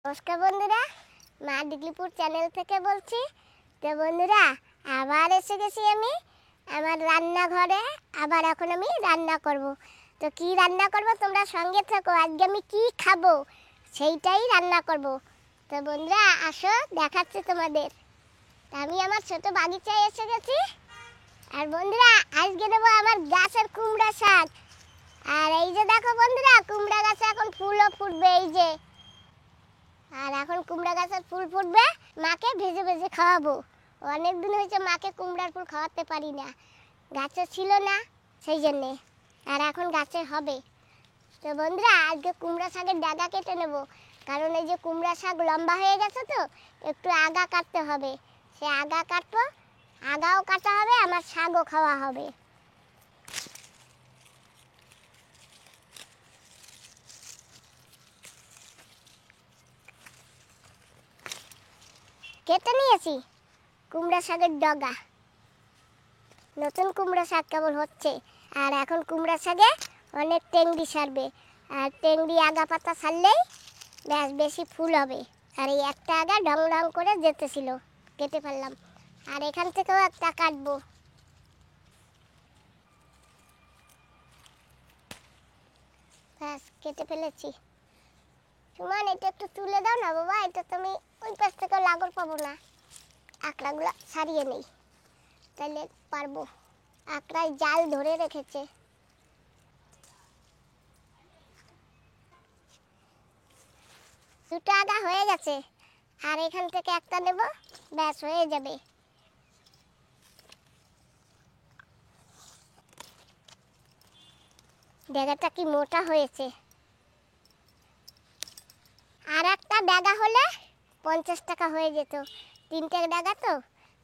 নমস্কার বন্ধুরা, মা ডিগলিপুর চ্যানেল থেকে বলছি। তো বন্ধুরা, আবার এসে গেছি আমি আমার রান্নাঘরে। আবার এখন আমি রান্না করব। তো কি রান্না করব তোমরা সঙ্গে থাকো। আজকে আমি কি খাবো সেইটাই রান্না করব। তো বন্ধুরা আসো, দেখাচ্ছি তোমাদের। তো আমি আমার ছোট বাগিচায় এসে গেছি। আর বন্ধুরা আজকে দেবো আমার গাছের কুমড়া শাক। আর এই যে দেখো বন্ধুরা, কুমড়া গাছে এখন ফুলও ফুটবে। এই যে, আর এখন কুমড়া গাছের ফুল ফুটবে, মাকে ভেজে ভেজে খাওয়াবো। অনেক দিন হয়েছে মাকে কুমড়ার ফুল খাওয়াতে পারি না, গাছে ছিল না সেই জন্যে। আর এখন গাছে হবে। তো বন্ধুরা আজকে কুমড়া শাকের ডাগা কেটে নেব, কারণ এই যে কুমড়া শাক লম্বা হয়ে গেছে তো একটু আগা কাটতে হবে। সে আগা কাটবো, আগাও কাটা হবে, আমার শাকও খাওয়া হবে। কেটে নিয়েছি কুমড়া শাকের ডগা। নতুন কুমড়া শাক কেবল হচ্ছে। আর এখন কুমড়া শাকে অনেক টেংরি সারবে। আর টেংরি আগা পাতা সারলেই ব্যাস বেশি ফুল হবে। আর এই একটা আগা ঢং ঢং করে যেতেছিল, কেটে ফেললাম। আর এখান থেকেও একটা কাটবো। ব্যাস কেটে ফেলেছি। সুমান, এটা একটু তুলে দাও না বাবা, এটা তো আমি ওই পাশ থেকে লাগর পাবো না। আকড়াগুলো সারিয়ে নেই, তাহলে পারবো। আকড়ায় জাল ধরে রেখেছে। দুটো আগা হয়ে গেছে, আর এখান থেকে একটা নেব, ব্যাস হয়ে যাবে। ডেগাটা কি মোটা হয়েছে। আর একটা ডেগা হলে 50 টাকা হয়ে যেত। 3টে ডেগা তো,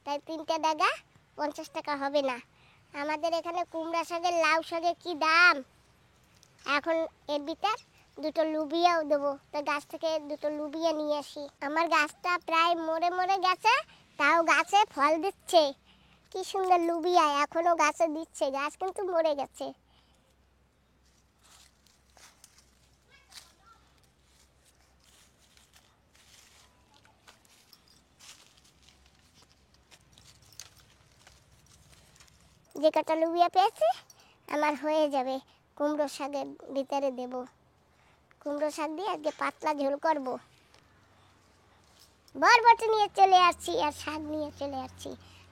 তাই 3টে ডেগা 50 টাকা হবে না। আমাদের এখানে কুমড়া শাকের, লাউ শাকের কি দাম। এখন এর ভিতর দুটো লুবিয়াও দেবো। তো গাছ থেকে দুটো লুবিয়া নিয়ে আসি। আমার গাছটা প্রায় মরে মরে গেছে, তাও গাছে ফল দিচ্ছে। কি সুন্দর লুবিয়া এখনো গাছে দিচ্ছে, গাছ কিন্তু মরে গেছে। যে কটা লুবিয়া পেয়েছি আমার হয়ে যাবে, কুমড়ো শাকের ভিতরে দেব। কুমড়ো শাক দিয়ে আজকে পাতলা ঝোল করব। বরবটি নিয়ে চলে আসছি আর শাক নিয়ে চলে আসছি।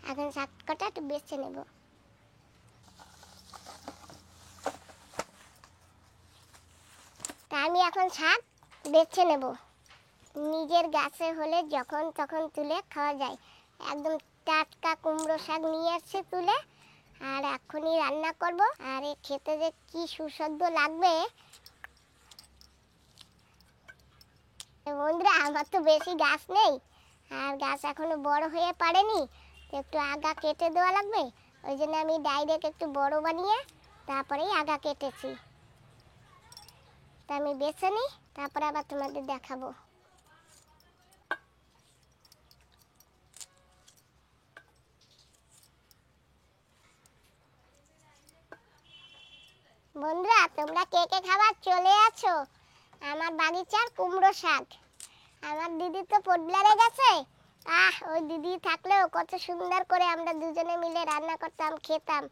এখন শাক কটা একটু বেছে নেব। তা আমি এখন শাক বেছে নেব। নিজের গাছে হলে যখন তখন তুলে খাওয়া যায়। একদম টাটকা কুমড়ো শাক নিয়ে আসছে তুলে, আর এখনই রান্না করব। আর এ খেতে যে কি সুস্বাদু লাগবে। বন্ধুরা আমার তো বেশি গাছ নেই, আর গাছ এখনো বড় হয়ে পারেনি, একটু আগা কেটে দেওয়া লাগবে। ওই জন্য আমি ডাইরেক্ট একটু বড় বানিয়ে তারপরেই আগা কেটেছি। তা আমি বেছে নিই, তারপরে আবার তোমাদের দেখাবো। বন্ধুরা তোমরা কে কে খাবার চলে আছো আমার বাগিচার কুমড়ো শাক। আমার দিদি তো পোডলারে গেছে। ওই দিদি থাকলেও কত সুন্দর করে আমরা দুজনে মিলে রান্না করতাম, খেতাম।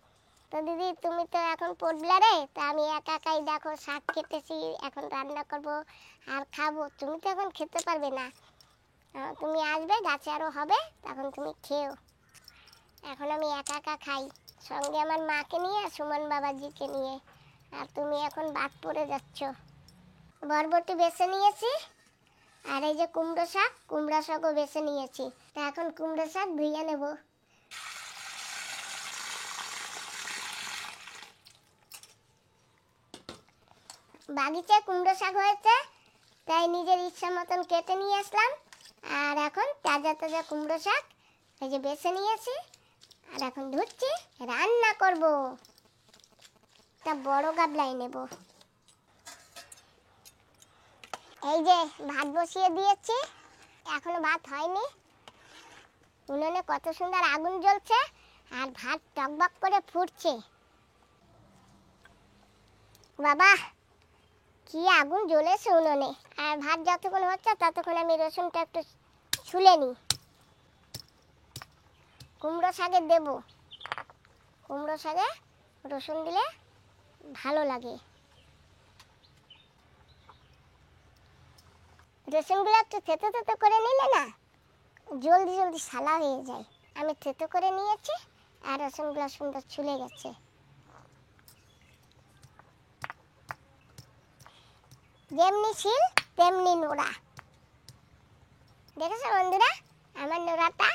তো দিদি তুমি তো এখন পোডলারে, তা আমি একা একাই দেখো শাক খেতেছি, এখন রান্না করব আর খাবো। তুমি তো এখন খেতে পারবে না, তুমি আসবে, গাছে আরও হবে, তখন তুমি খেও। এখন আমি একা একা খাই, সঙ্গে আমার মাকে নিয়ে, সুমন বাবাজিকে নিয়ে। আর তুমি এখন বাদ পড়ে যাচ্ছ। বরবটি বেছে নিয়েছি, আর এই যে কুমড়ো শাকও বেছে নিয়েছি। তা এখন কুমড়ো শাক ধুইয়ে নেব। বাগিচায় কুমড়ো শাক হয়েছে, তাই নিজের ইচ্ছা মতন কেটে নিয়ে আসলাম। আর এখন তাজা তাজা কুমড়ো শাক এই যে বেছে নিয়েছি, আর এখন ধুচ্ছি, রান্না করব। তা বড় গাবলাই নেব। এই যে ভাত বসিয়ে দিয়েছি, এখনো ভাত হয়নি। উনুনে কত সুন্দর আগুন জ্বলছে, আর ভাত টকবক করে ফুটছে। বাবা কি আগুন জ্বলেছে উনুনে। আর ভাত যতক্ষণ হচ্ছে ততক্ষণ আমি রসুনটা একটু ছুলে নিই। কুমড়ো শাকে দেব, কুমড়ো শাকে রসুন দিলে ভালো লাগে। রসুনগুলো একটু থেতো থেতো করে নিলে না জলদি জলদি সালা হয়ে যায়। আমি থেতো করে নিয়েছি আর রসুনগুলো সুন্দর ছুলে গেছে। যেমনি ছিল তেমনি নোড়া। দেখেছো বন্ধুরা আমার নোড়াটা?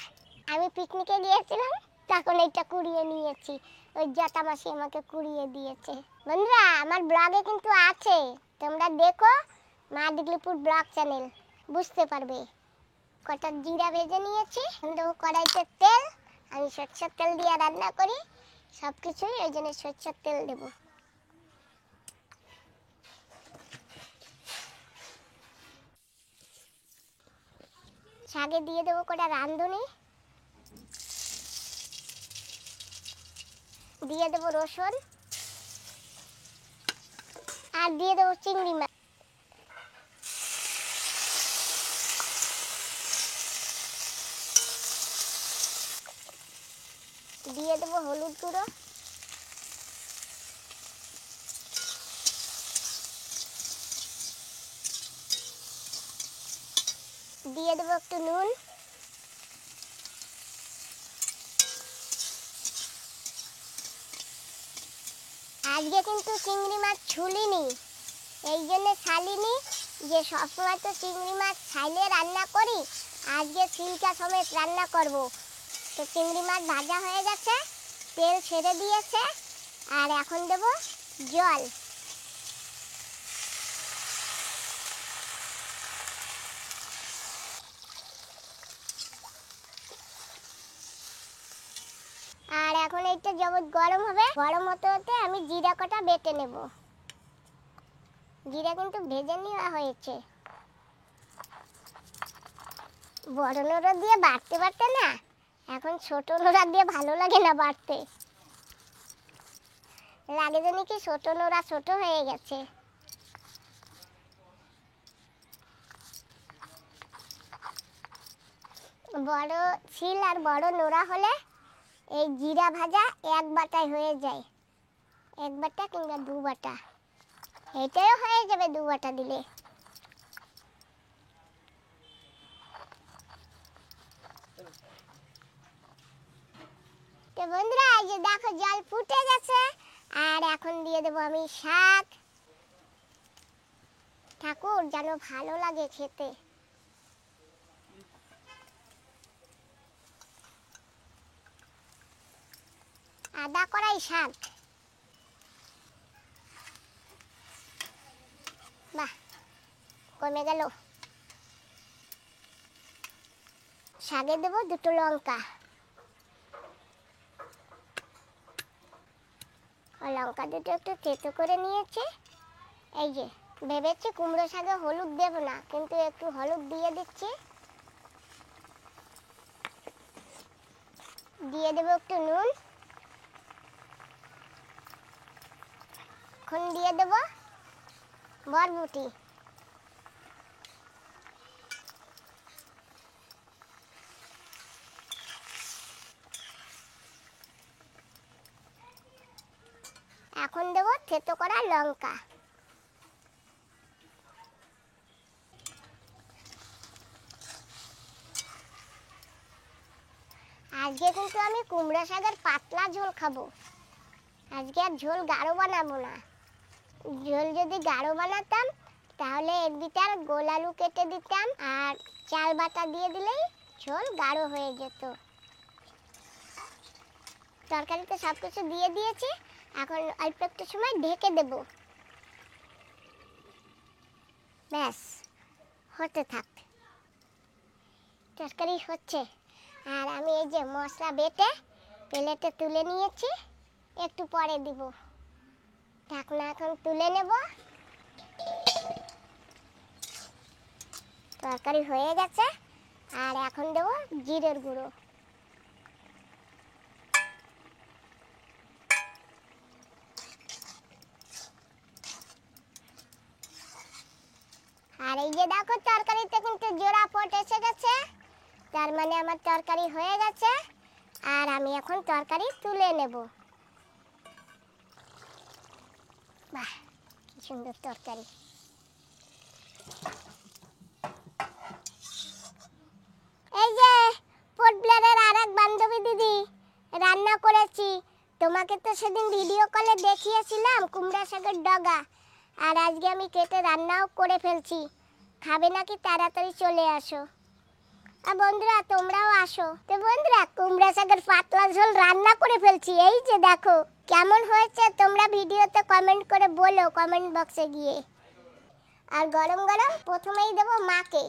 আমি পিকনিকে গিয়েছিলাম তখন এইটা কুড়িয়ে নিয়েছি, ওই জ্যাঠা মাসি আমাকে কুড়িয়ে দিয়েছে। বন্ধুরা আমার ব্লগে কিন্তু আছে, তোমরা দেখো মা দিগলিপুর ব্লগ চ্যানেল, বুঝতে পারবে। কটা জিরা ভেজে নিয়েছি, কড়াইতে তেল, আমি সরষের তেল দিয়ে রান্না করি সব কিছুই, ওই জন্য সরষের তেল দেবো। শাকে দিয়ে দেবো কটা রাঁধুনি, দিয়ে দেবো রসুন আর দিয়ে দেবো চিংড়ি মাছ। দিয়ে দেবো হলুদ গুঁড়ো, দিয়ে দেবো একটু নুন, আজকে কিন্তু চিংড়ি মাছ ছুলিনি, এই জন্য ছালিনি, যে সবসময় তো চিংড়ি মাছ ছাইলে রান্না করি, আজকে ছিলকা সমেত রান্না করব। তো চিংড়ি মাছ ভাজা হয়ে গেছে, তেল ছেড়ে দিয়েছে, আর এখন দেব জল। আর এখন এইটা যখন গরম হবে, গরম হতে হতে আমি জিরা কটা বেটে নেব। জিরা কিন্তু ভেজে নেওয়া হয়েছে। বড় নোড়া দিয়ে বাটতে পারতে না, এখন ছোট নোড়া দিয়ে ভালো লাগে না বাটতে, লাগে জানি কি ছোট নোড়া ছোট হয়ে গেছে। বড় ছিল আর বড় নোড়া হলে এই জিরা ভাজা এক বাটায় হয়ে যায়, এক বাটা কিংবা দু বাটা, এটাও হয়ে যাবে দু বাটা দিলে। তো বন্ধুরা এই যে দেখো জল ফুটে গেছে, আর এখন দিয়ে দেবো আমি শাক। ঠাকুর যেন ভালো লাগে খেতে। আদা কড়াই শাক, বাহ কমে গেল। শাকে দেবো দুটো লঙ্কা, লঙ্কা দুটো একটু থেতো করে নিয়েছি। এই যে ভেবেছি কুমড়ো শাকে হলুদ দেব না, কিন্তু একটু হলুদ দিয়ে দিচ্ছি। দিয়ে দেবো একটু নুন, এখন দিয়ে দেবো বরবটি, এখন দেবো থেতো করা লঙ্কা। আজকে কিন্তু আমি কুমড়ো শাকের পাতলা ঝোল খাবো, আজকে আর ঝোল গাঢ় বানাবো না। ঝোল যদি গাঢ় বানাতাম তাহলে এক লিটার গোল আলু কেটে দিতাম আর চাল বাটা দিয়ে দিলেই ঝোল গাঢ় হয়ে যেত। তরকারিতে সব কিছু দিয়ে দিয়েছি, এখন অল্প একটু সময় ঢেকে দেব, ব্যাস হতে থাক। তরকারি হচ্ছে, আর আমি এই যে মশলা বেটে প্লেটে তুলে নিয়েছি, একটু পরে দিব। ঢাকনা এখন তুলে নেব। তরকারি হয়ে গেছে, আর এখন দেব জিরের গুঁড়ো, যে দেখো তরকারিতে কিন্তু জোড়া পট এসে গেছে, তার মানে আমার তরকারি হয়ে গেছে। আর আমি এখন তরকারি তুলে নেব। বাহ, কি সুন্দর তরকারি। এই যে পোর্টব্লেয়ারের আরেক বান্ধবী দিদি রান্না করেছি। তোমাকে তো সেদিন ভিডিও কলে দেখিয়েছিলাম কুমড়া শাকের ডগা, আর আজকে আমি কেটে রান্নাও করে ফেলছি। খাবে নাকি তাড়াতাড়ি চলে আসো। আর বন্ধুরা তোমরাও আসো। তো বন্ধুরা কুমড়া শাকের পাতলা ঝোল রান্না করে ফেলছি। এই যে দেখো কেমন হয়েছে, তোমরা ভিডিওতে কমেন্ট করে বলো কমেন্ট বক্সে গিয়ে। আর গরম গরম প্রথমেই দেবো মাকে।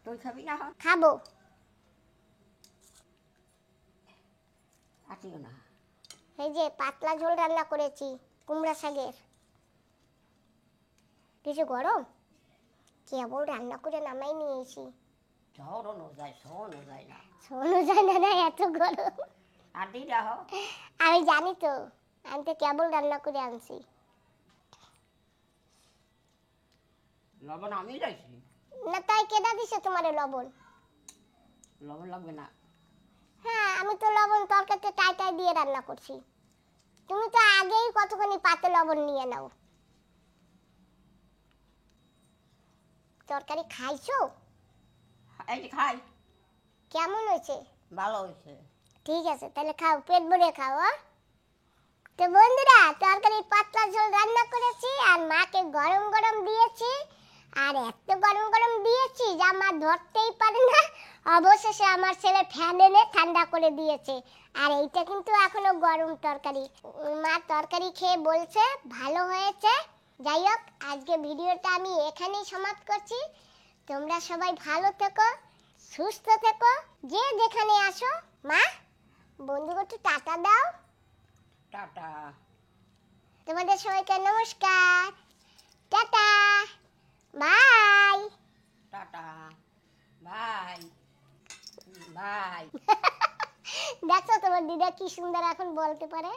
তুই খাবি না? খাবো। আটিও না। এই যে পাতলা ঝোল রান্না করেছি কুমড়া শাকের। কিছু গরম কেবল রান্না করে নামাই নিয়েছি। ঝড়ও যায় শোনো যায় না। শোনো যায় না, না এত গরম। আটি রাহ। আমি জানি তো, আমি তো কেবল রান্না করে আনছি। লবণ আমি যাইছি। না তাই কেডা দিছে তোমারে লবণ? লবণ লাগবে না। হ্যাঁ আমি তো লবণ তরকারিতে টাই টাই দিয়ে রান্না করছি। তুমি তো আগেই কতখানি পাতে লবণ নিয়ে নাও। তরকারি খাইছো? এই যে খাই। কেমন হয়েছে? ভালো হয়েছে। ঠিক আছে তাহলে খাও, পেট ভরে খাও। তো বন্ধুরা তরকারি পাতলা ঝোল রান্না করেছি আর মাকে গরম গরম দিয়েছি। আর এত গরম গরম দিয়েছি যে আমার ধরতেই পারে না। অবশেষে আমার ছেলে ফ্যান এনে ঠান্ডা করে দিয়েছে। আর এইটা কিন্তু এখনো গরম তরকারি। মা তরকারি খেয়ে বলছে ভালো হয়েছে। যাই হোক আজকে ভিডিওটা আমি এখানেই সমাপ্ত করছি। তোমরা সবাই ভালো থেকো, সুস্থ থেকো, যে যেখানে আসো। মা বন্ধুকে একটু টাটা দাও। টাটা। তোমাদের সবাইকে নমস্কার, tata, bye. Tata bye bye. দেখো তোমার দিদা কি সুন্দর এখন বলতে পারে।